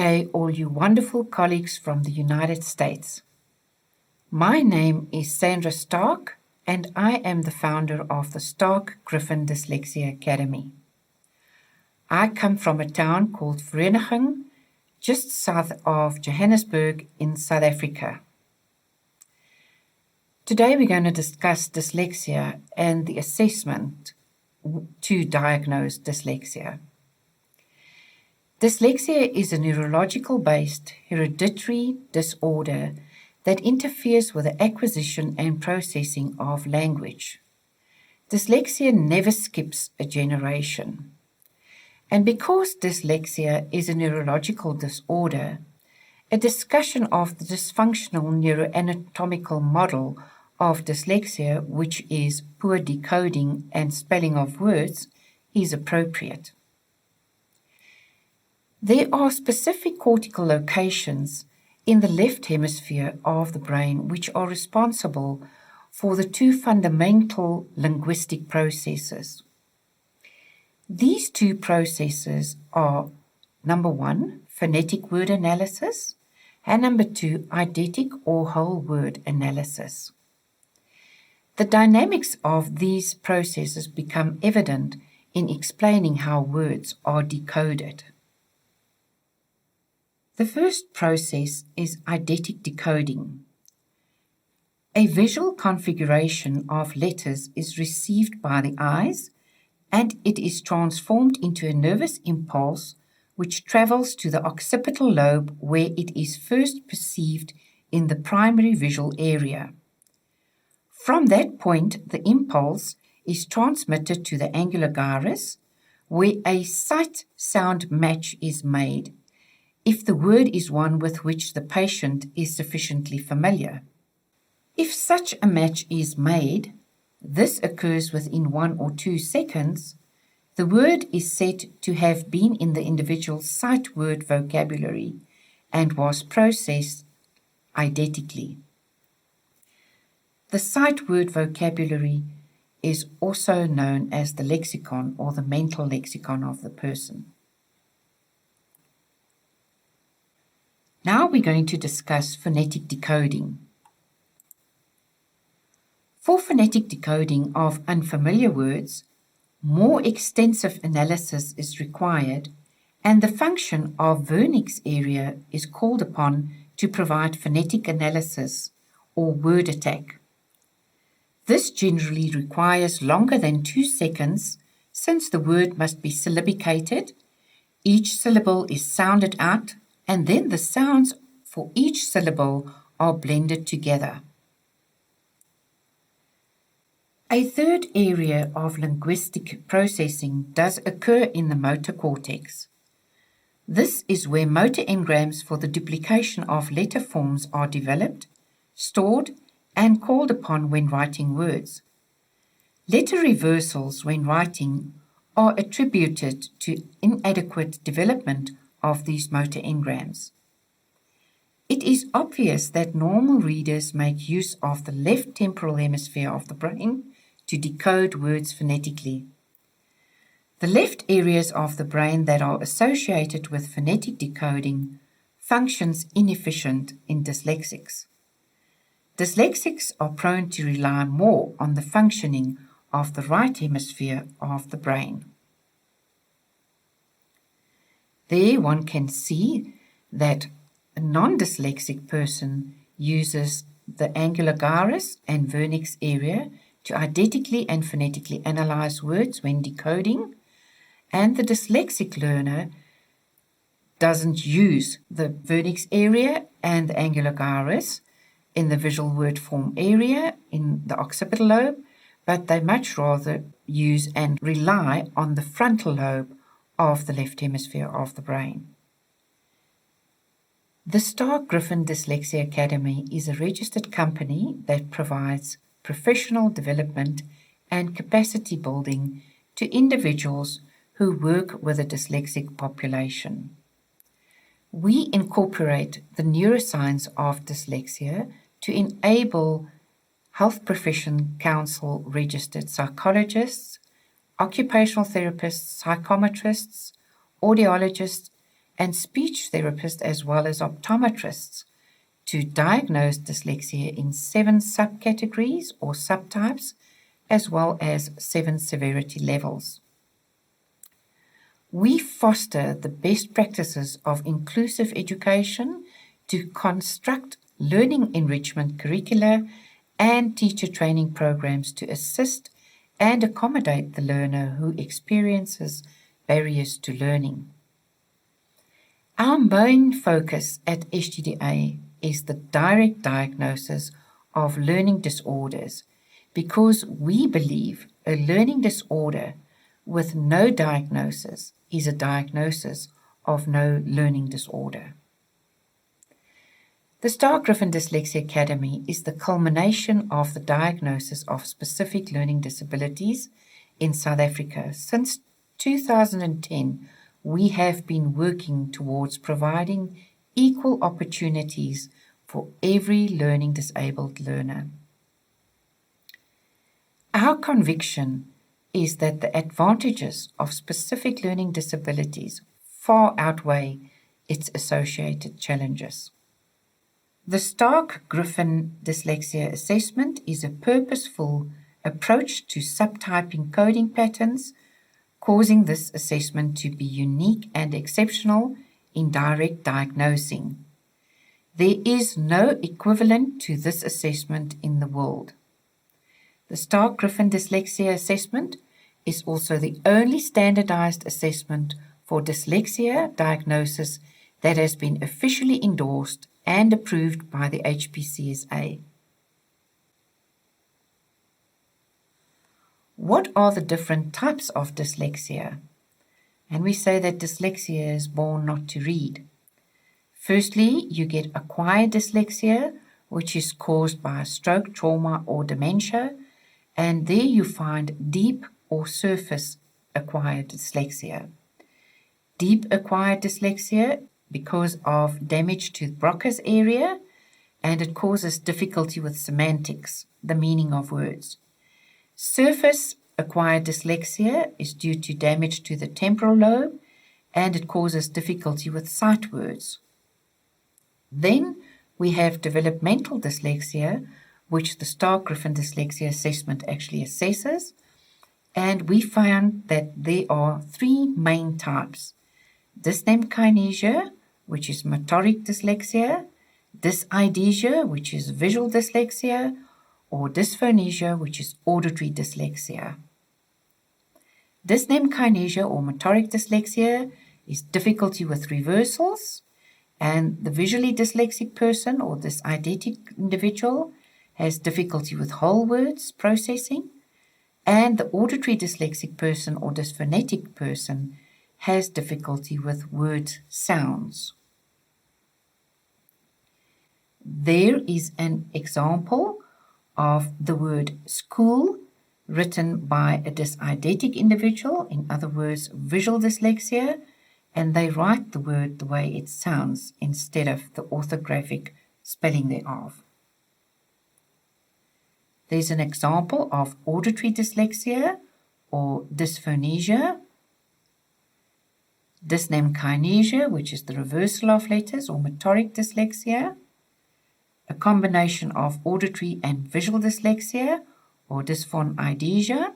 day, all you wonderful colleagues from the United States. My name is Sandra Stark, and I am the founder of the Stark-Griffin Dyslexia Academy. I come from a town called Vereniging, just south of Johannesburg in South Africa. Today we're going to discuss dyslexia and the assessment to diagnose dyslexia. Dyslexia is a neurological-based hereditary disorder that interferes with the acquisition and processing of language. Dyslexia never skips a generation. And because dyslexia is a neurological disorder, a discussion of the dysfunctional neuroanatomical model of dyslexia, which is poor decoding and spelling of words, is appropriate. There are specific cortical locations in the left hemisphere of the brain which are responsible for the two fundamental linguistic processes. These two processes are, number one, phonetic word analysis, and number two, eidetic or whole word analysis. The dynamics of these processes become evident in explaining how words are decoded. The first process is eidetic decoding. A visual configuration of letters is received by the eyes, and it is transformed into a nervous impulse which travels to the occipital lobe where it is first perceived in the primary visual area. From that point, the impulse is transmitted to the angular gyrus, where a sight-sound match is made, if the word is one with which the patient is sufficiently familiar. If such a match is made, this occurs within 1 or 2 seconds, the word is said to have been in the individual's sight word vocabulary and was processed eidetically. The sight word vocabulary is also known as the lexicon or the mental lexicon of the person. Now we're going to discuss phonetic decoding. For phonetic decoding of unfamiliar words, more extensive analysis is required, and the function of Wernicke's area is called upon to provide phonetic analysis or word attack. This generally requires longer than 2 seconds since the word must be syllabicated, each syllable is sounded out, and then the sounds for each syllable are blended together. A third area of linguistic processing does occur in the motor cortex. This is where motor engrams for the duplication of letter forms are developed, stored, and called upon when writing words. Letter reversals when writing are attributed to inadequate development of these motor engrams. It is obvious that normal readers make use of the left temporal hemisphere of the brain to decode words phonetically. The left areas of the brain that are associated with phonetic decoding functions inefficient in dyslexics. Dyslexics are prone to rely more on the functioning of the right hemisphere of the brain. There one can see that a non-dyslexic person uses the angular gyrus and Wernicke's area to eidetically and phonetically analyze words when decoding, and the dyslexic learner doesn't use the Wernicke's area and the angular gyrus in the visual word form area in the occipital lobe, but they much rather use and rely on the frontal lobe of the left hemisphere of the brain. The Stark-Griffin Dyslexia Academy is a registered company that provides professional development and capacity building to individuals who work with a dyslexic population. We incorporate the neuroscience of dyslexia to enable health profession council registered psychologists, occupational therapists, psychometrists, audiologists, and speech therapists as well as optometrists to diagnose dyslexia in 7 subcategories or subtypes, as well as 7 severity levels. We foster the best practices of inclusive education to construct learning enrichment curricula and teacher training programs to assist and accommodate the learner who experiences barriers to learning. Our main focus at SGDA is the direct diagnosis of learning disorders because we believe a learning disorder with no diagnosis is a diagnosis of no learning disorder. The Star-Griffin Dyslexia Academy is the culmination of the diagnosis of specific learning disabilities in South Africa. Since 2010, we have been working towards providing equal opportunities for every learning disabled learner. Our conviction is that the advantages of specific learning disabilities far outweigh its associated challenges. The Stark-Griffin Dyslexia Assessment is a purposeful approach to subtyping coding patterns, causing this assessment to be unique and exceptional in direct diagnosing. There is no equivalent to this assessment in the world. The Stark-Griffin Dyslexia Assessment is also the only standardized assessment for dyslexia diagnosis that has been officially endorsed and approved by the HPCSA. What are the different types of dyslexia? And we say that dyslexia is born not to read. Firstly, you get acquired dyslexia, which is caused by stroke, trauma, or dementia, and there you find deep or surface acquired dyslexia. Deep acquired dyslexia because of damage to the Broca's area, and it causes difficulty with semantics, the meaning of words. Surface acquired dyslexia is due to damage to the temporal lobe, and it causes difficulty with sight words. Then we have developmental dyslexia, which the Stark-Griffin Dyslexia Assessment actually assesses, and we found that there are 3 main types: dysnemkinesia, which is motoric dyslexia, dyseidesia, which is visual dyslexia, or dysphonesia, which is auditory dyslexia. Dysnemkinesia or motoric dyslexia is difficulty with reversals, and the visually dyslexic person or dyseidetic individual has difficulty with whole words processing, and the auditory dyslexic person or dysphonetic person has difficulty with word sounds. There is an example of the word school written by a dyseidetic individual, in other words, visual dyslexia, and they write the word the way it sounds instead of the orthographic spelling thereof. There's an example of auditory dyslexia or dysphonesia, dysnemkinesia, which is the reversal of letters, or motoric dyslexia, a combination of auditory and visual dyslexia, or dysphoneidea,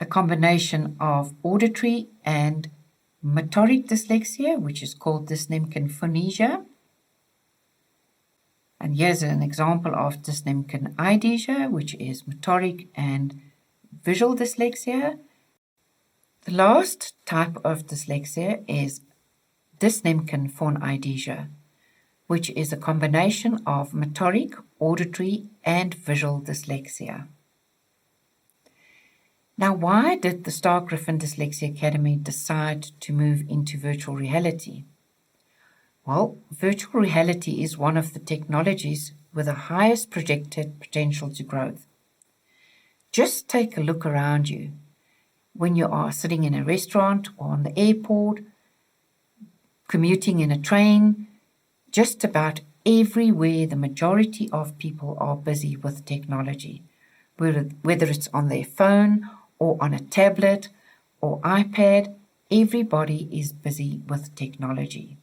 a combination of auditory and motoric dyslexia, which is called dysnemkinphonesia. And here's an example of dysnemkineidesia, which is motoric and visual dyslexia. The last type of dyslexia is dysnemkinphoneidea, which is a combination of motoric, auditory, and visual dyslexia. Now, why did the Stark-Griffin Dyslexia Academy decide to move into virtual reality? Well, virtual reality is one of the technologies with the highest projected potential to growth. Just take a look around you. When you are sitting in a restaurant or on the airport, commuting in a train, just about everywhere the majority of people are busy with technology, whether it's on their phone or on a tablet or iPad, everybody is busy with technology.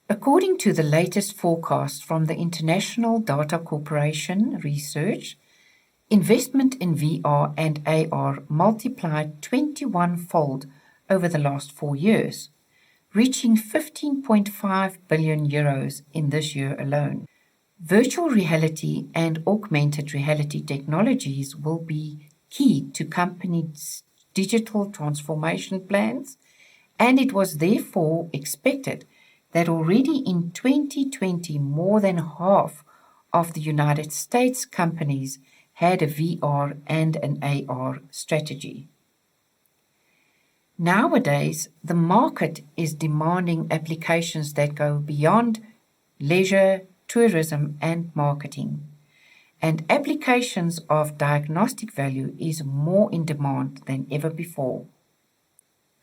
According to the latest forecast from the International Data Corporation research, investment in VR and AR multiplied 21-fold over the last 4 years, reaching 15.5 billion euros in this year alone. Virtual reality and augmented reality technologies will be key to companies' digital transformation plans, and it was therefore expected that already in 2020 more than half of the United States companies had a VR and an AR strategy. Nowadays, the market is demanding applications that go beyond leisure, tourism, and marketing. And applications of diagnostic value is more in demand than ever before.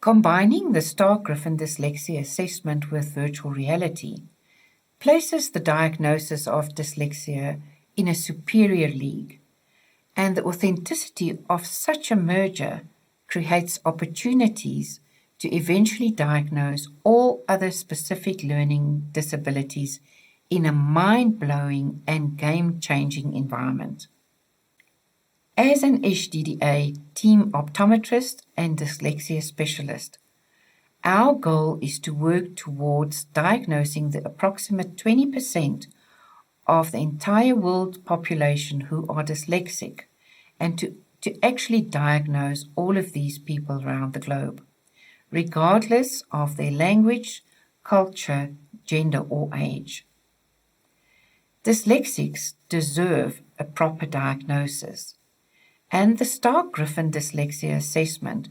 Combining the Star-Griffin dyslexia assessment with virtual reality places the diagnosis of dyslexia in a superior league, and the authenticity of such a merger creates opportunities to eventually diagnose all other specific learning disabilities in a mind-blowing and game-changing environment. As an SGDA team optometrist and dyslexia specialist, our goal is to work towards diagnosing the approximate 20% of the entire world population who are dyslexic, and to actually diagnose all of these people around the globe, regardless of their language, culture, gender, or age. Dyslexics deserve a proper diagnosis, and the Star-Griffin dyslexia assessment,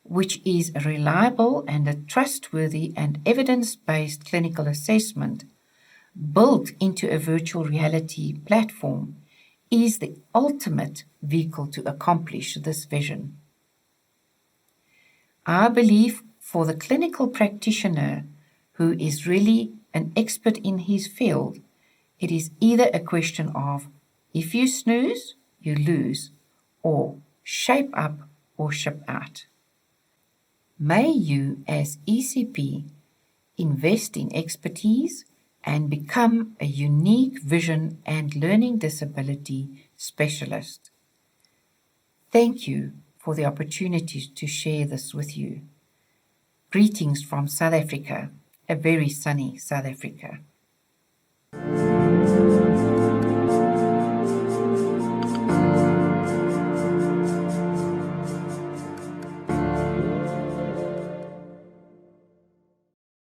which is a reliable and a trustworthy and evidence-based clinical assessment built into a virtual reality platform, is the ultimate vehicle to accomplish this vision. I believe for the clinical practitioner who is really an expert in his field, it is either a question of if you snooze, you lose, or shape up or ship out. May you, as ECP, invest in expertise and become a unique vision and learning disability specialist. Thank you for the opportunity to share this with you. Greetings from South Africa, a very sunny South Africa.